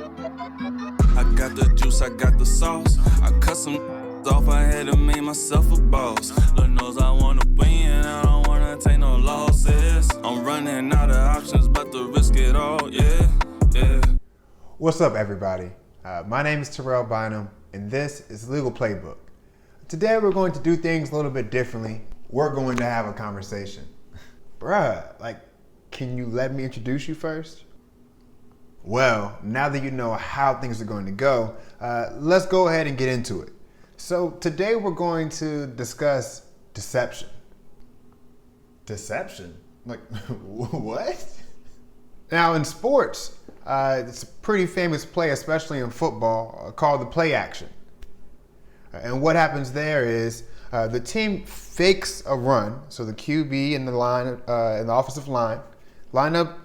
I got the juice, I got the sauce. I cut some off, I had to make myself a boss. Lord knows I wanna win, I don't wanna take no losses. I'm running out of options, but to risk it all, yeah. What's up, everybody? My name is Terrell Bynum, and this is Legal Playbook. Today we're going to do things a little bit differently. We're going to have a conversation. Bruh, can you let me introduce you first? Well, now that you know how things are going to go, let's go ahead and get into it. So today we're going to discuss deception. Deception? What? Now in sports, it's a pretty famous play, especially in football, called the play action. And what happens there is the team fakes a run, so the QB and the line, in the offensive line up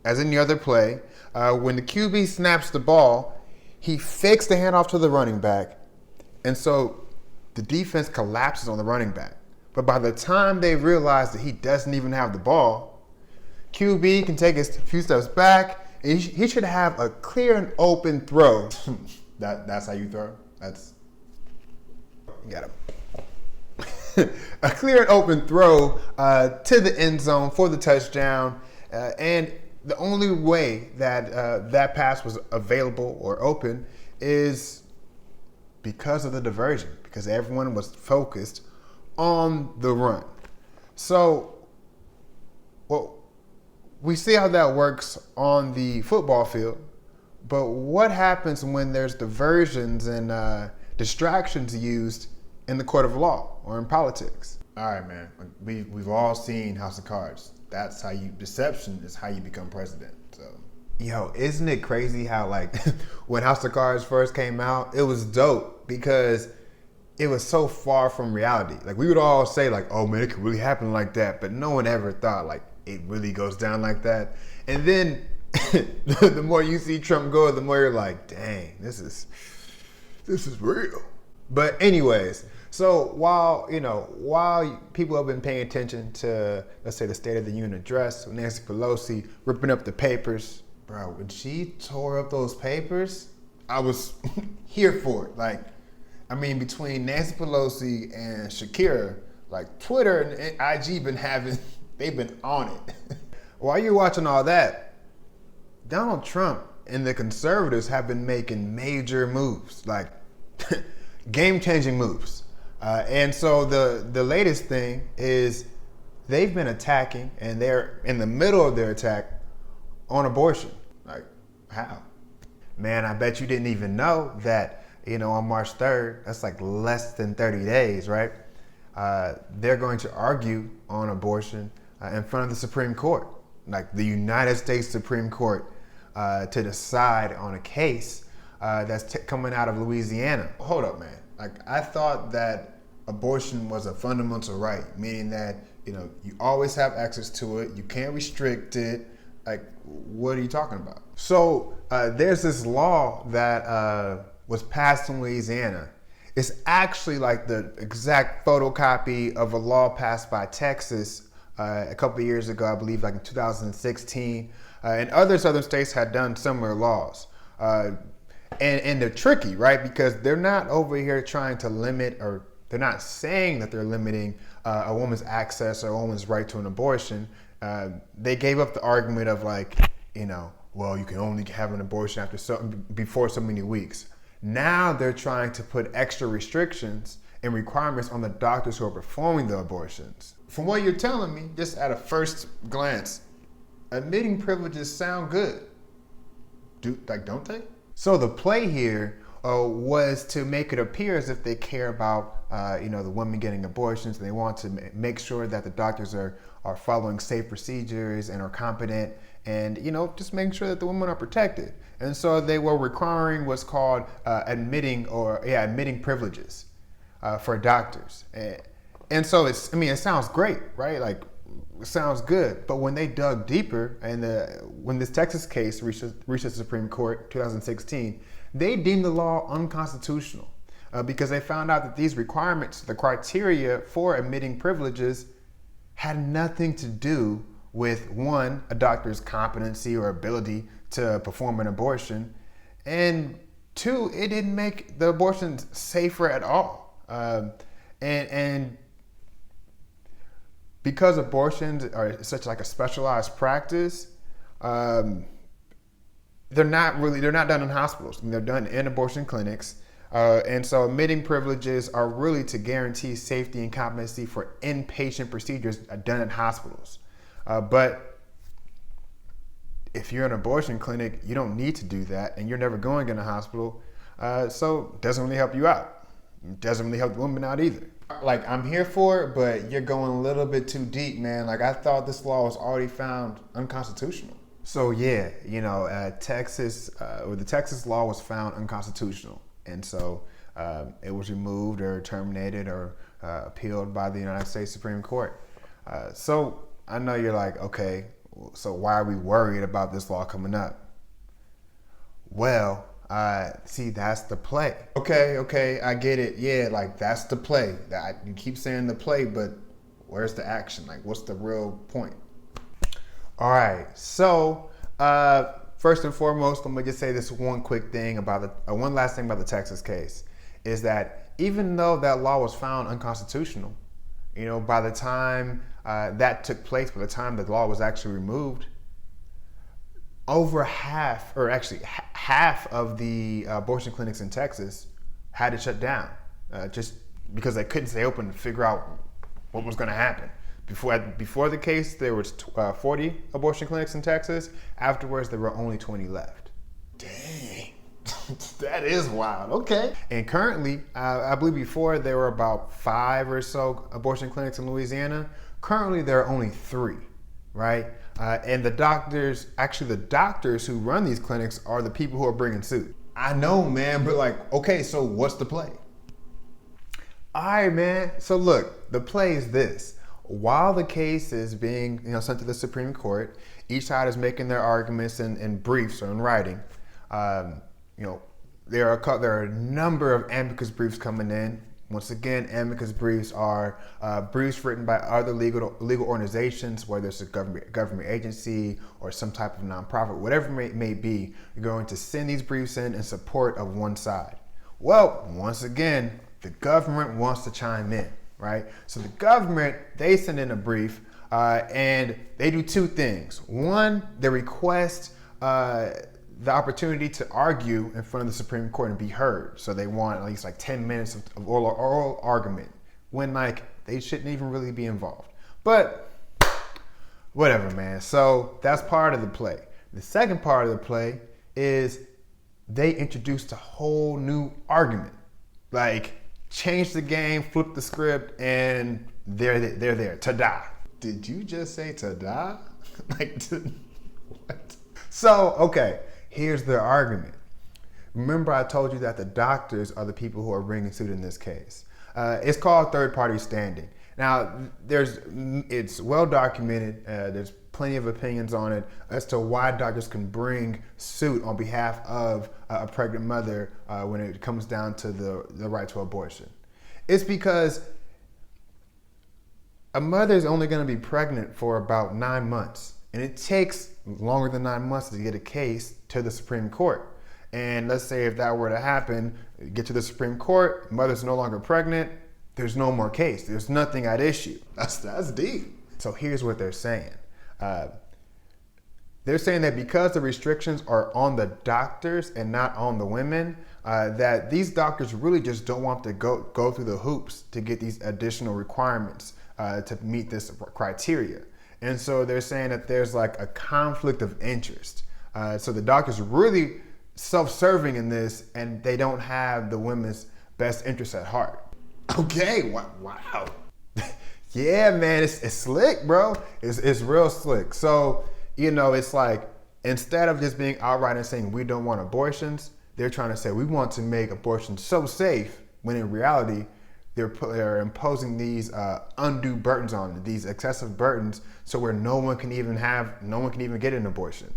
as any other play. When the QB snaps the ball, he fakes the handoff to the running back, and so the defense collapses on the running back. But by the time they realize that he doesn't even have the ball, QB can take a few steps back, and he should have a clear and open throw. That's how you throw? You got him. A clear and open throw to the end zone for the touchdown, and the only way that that pass was available or open is because of the diversion, because everyone was focused on the run. So, we see how that works on the football field, but what happens when there's diversions and distractions used in the court of law or in politics? All right, man. We've all seen House of Cards. That's how deception is how you become president. So, isn't it crazy how when House of Cards first came out, it was dope because it was so far from reality. We would all say oh man, it could really happen like that, but no one ever thought it really goes down like that. And then the more you see Trump go, the more you're like, dang, this is real. But anyways, so while people have been paying attention to, let's say, the State of the Union address, Nancy Pelosi ripping up the papers, bro, when she tore up those papers, I was here for it. Between Nancy Pelosi and Shakira, Twitter and IG they've been on it. While you're watching all that, Donald Trump and the conservatives have been making major moves, game-changing moves. And so the latest thing is they've been attacking, and they're in the middle of their attack on abortion. How? Man, I bet you didn't even know that, on March 3rd, that's less than 30 days, right? They're going to argue on abortion in front of the Supreme Court, the United States Supreme Court, to decide on a case that's coming out of Louisiana. Hold up, man. I thought that abortion was a fundamental right, meaning that, you always have access to it. You can't restrict it. What are you talking about? So there's this law that was passed in Louisiana. It's actually the exact photocopy of a law passed by Texas a couple of years ago, I believe in 2016. And other southern states had done similar laws. And they're tricky, right? Because they're not over here trying to limit, or they're not saying that they're limiting a woman's access or a woman's right to an abortion. They gave up the argument of you can only have an abortion before so many weeks. Now they're trying to put extra restrictions and requirements on the doctors who are performing the abortions. From what you're telling me, just at a first glance, admitting privileges sound good. Don't they? So the play here was to make it appear as if they care about the women getting abortions. They want to make sure that the doctors are following safe procedures and are competent, and just making sure that the women are protected. And so they were requiring what's called admitting privileges for doctors. And so it sounds great, right? It sounds good. But when they dug deeper, and when this Texas case reached the Supreme Court 2016, they deemed the law unconstitutional because they found out that these requirements, the criteria for admitting privileges, had nothing to do with, one, a doctor's competency or ability to perform an abortion, And two, it didn't make the abortions safer at all. And because abortions are such like a specialized practice, they're not done in hospitals. They're done in abortion clinics. And so admitting privileges are really to guarantee safety and competency for inpatient procedures done at hospitals. But if you're in an abortion clinic, you don't need to do that, and you're never going in a hospital. So it doesn't really help you out. It doesn't really help the women out either. Like, I'm here for it, but you're going a little bit too deep, man. Like, I thought this law was already found unconstitutional. So yeah, Texas, or the Texas law was found unconstitutional. And so it was removed or terminated or appealed by the United States Supreme Court. So I know you're like, okay, so why are we worried about this law coming up? Well, see, that's the play. Okay, I get it. Yeah, like that's the play. You keep saying the play, but where's the action? Like, what's the real point? All right, so first and foremost, let me just say this one last thing about the Texas case is that even though that law was found unconstitutional, by the time that took place, by the time the law was actually removed, over half of the abortion clinics in Texas had to shut down just because they couldn't stay open to figure out what was going to happen. Before the case, there was 40 abortion clinics in Texas. Afterwards, there were only 20 left. Dang, that is wild. Okay. And currently, I believe before there were about 5 or so abortion clinics in Louisiana. Currently, there are only 3, right? And the doctors who run these clinics are the people who are bringing suit. I know, man, but okay, so what's the play? All right, man. So look, the play is this. While the case is being sent to the Supreme Court, each side is making their arguments in briefs or in writing. There are a number of amicus briefs coming in. Once again, amicus briefs are briefs written by other legal organizations, whether it's a government agency or some type of nonprofit, whatever it may be. You're going to send these briefs in support of one side. Well, once again, the government wants to chime in. Right? So the government, they send in a brief and they do 2 things. One, they request the opportunity to argue in front of the Supreme Court and be heard. So they want at least 10 minutes of oral argument when they shouldn't even really be involved. But whatever, man. So that's part of the play. The second part of the play is they introduced a whole new argument. Change the game, flip the script, and they're there. Ta-da. Did you just say ta-da? What? So, okay, here's their argument. Remember I told you that the doctors are the people who are bringing suit in this case. It's called third-party standing. Now, it's well documented. There's plenty of opinions on it as to why doctors can bring suit on behalf of a pregnant mother when it comes down to the right to abortion. It's because a mother is only going to be pregnant for about 9 months, and it takes longer than 9 months to get a case to the Supreme Court. And let's say if that were to happen, get to the Supreme Court, mother's no longer pregnant, there's no more case. There's nothing at issue. That's deep. So here's what they're saying. They're saying that because the restrictions are on the doctors and not on the women, that these doctors really just don't want to go through the hoops to get these additional requirements to meet this criteria. And so they're saying that there's a conflict of interest. So the doctors are really self-serving in this, and they don't have the women's best interests at heart. Okay, wow. Yeah, man, it's slick, bro. It's real slick. So, it's instead of just being outright and saying we don't want abortions, they're trying to say we want to make abortions so safe, when in reality, they're imposing these undue burdens on them, these excessive burdens, so where no one can even get an abortion.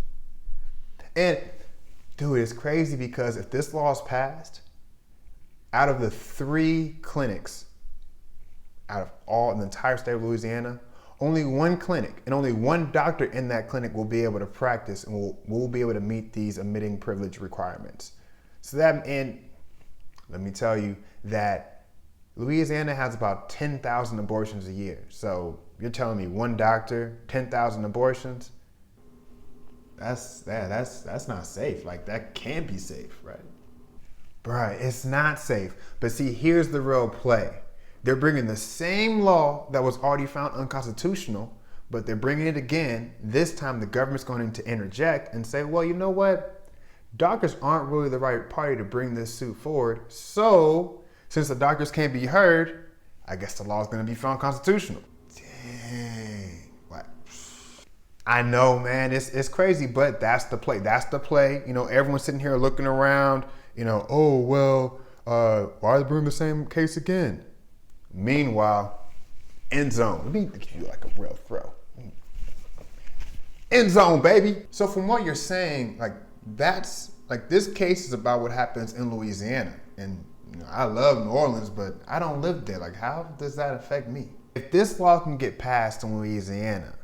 And dude, it's crazy because if this law is passed, out of the 3 clinics out of all in the entire state of Louisiana, only 1 clinic and only 1 doctor in that clinic will be able to practice and will be able to meet these admitting privilege requirements. So that, and let me tell you that Louisiana has about 10,000 abortions a year. So you're telling me one doctor, 10,000 abortions? That's not safe. Like, that can't be safe, right? Bruh, it's not safe. But see, here's the real play. They're bringing the same law that was already found unconstitutional, but they're bringing it again. This time the government's going to interject and say, well, you know what? Doctors aren't really the right party to bring this suit forward. So since the doctors can't be heard, I guess the law is going to be found constitutional. Dang. What? I know, man, it's crazy, but that's the play. That's the play. You know, everyone's sitting here looking around, you know, oh, well, why are they bringing the same case again? Meanwhile, end zone. Let me give you like a real throw. End zone, baby. So from what you're saying, like, that's like, this case is about what happens in Louisiana. And you know, I love New Orleans, but I don't live there. Like, how does that affect me? If this law can get passed in Louisiana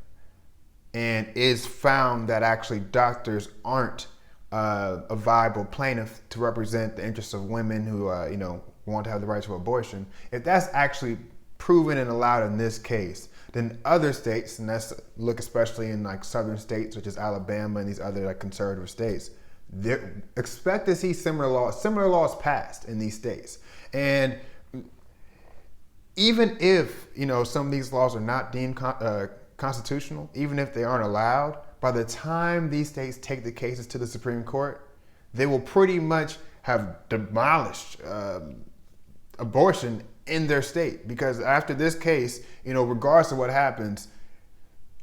and is found that actually doctors aren't a viable plaintiff to represent the interests of women who, you know, want to have the right to abortion, if that's actually proven and allowed in this case, then other states, and let's look especially in like southern states such as Alabama and these other like conservative states, expect to see similar laws passed in these states. And even if, you know, some of these laws are not deemed constitutional, even if they aren't allowed, by the time these states take the cases to the Supreme Court, they will pretty much have demolished abortion in their state. Because after this case, you know, regardless of what happens,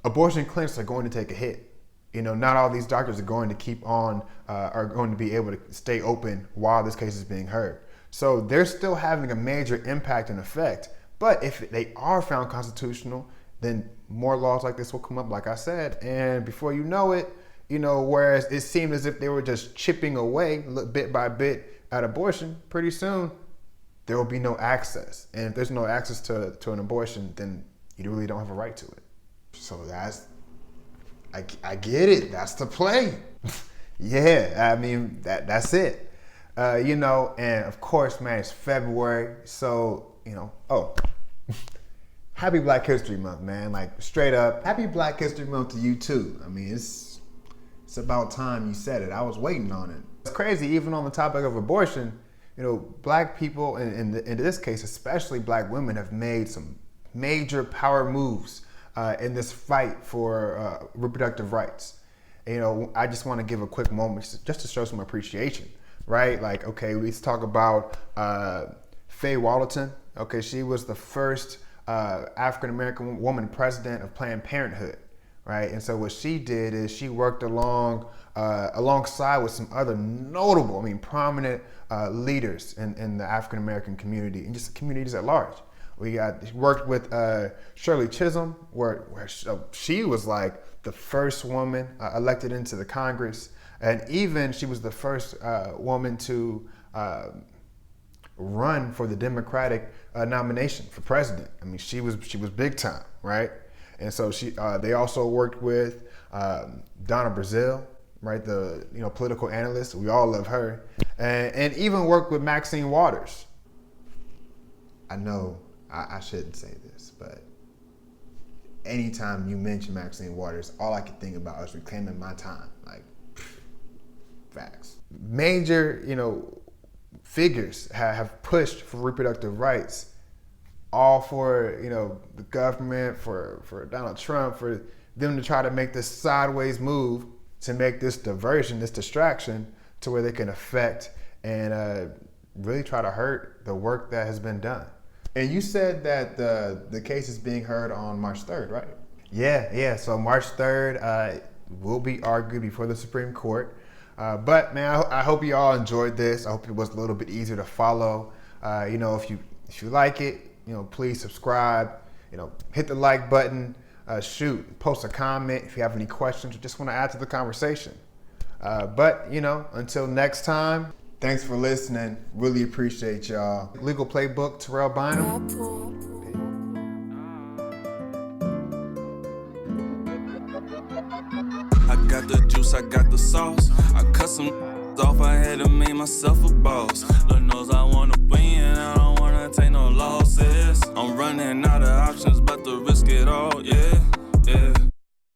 abortion clinics are going to take a hit. You know, not all these doctors are going to keep on, are going to be able to stay open while this case is being heard. So they're still having a major impact and effect. But if they are found constitutional, then more laws like this will come up, like I said. And before you know it, you know, whereas it seemed as if they were just chipping away bit by bit at abortion, pretty soon there will be no access. And if there's no access to an abortion, then you really don't have a right to it. So I get it. That's the play. Yeah, I mean, that's it. You know, and of course, man, it's February. So, you know, oh, happy Black History Month, man. Like, straight up, happy Black History Month to you too. I mean, it's about time you said it. I was waiting on it. It's crazy, even on the topic of abortion, you know, black people, in this case, especially black women, have made some major power moves in this fight for reproductive rights. You know, I just want to give a quick moment just to show some appreciation, right? Like, okay, let's talk about Faye Wallerton. Okay, she was the first African-American woman president of Planned Parenthood, right? And so what she did is she worked alongside with some other notable, I mean, prominent leaders in the African-American community and just communities at large. She worked with Shirley Chisholm, where she was like the first woman elected into the Congress. And even she was the first woman to run for the Democratic nomination for president. I mean, she was big time, right? And so they also worked with Donna Brazile, right? The political analyst. We all love her, and even worked with Maxine Waters. I know I shouldn't say this, but anytime you mention Maxine Waters, all I can think about is reclaiming my time. Like, facts. Major, figures have pushed for reproductive rights, all for, the government, for Donald Trump, for them to try to make this sideways move to make this diversion, this distraction, to where they can affect and really try to hurt the work that has been done. And you said that the case is being heard on March 3rd, right? Yeah. So March 3rd will be argued before the Supreme Court. But man, I hope you all enjoyed this. I hope it was a little bit easier to follow. If you like it, please subscribe. Hit the like button. Post a comment if you have any questions or just want to add to the conversation. But until next time, thanks for listening. Really appreciate y'all. Legal Playbook, Terrell Bynum. I got the juice, I got the sauce. I cut some off, I had to make myself a boss. Lord knows I wanna win, I don't wanna take no losses. I'm running out of options, but to risk it all, yeah, yeah.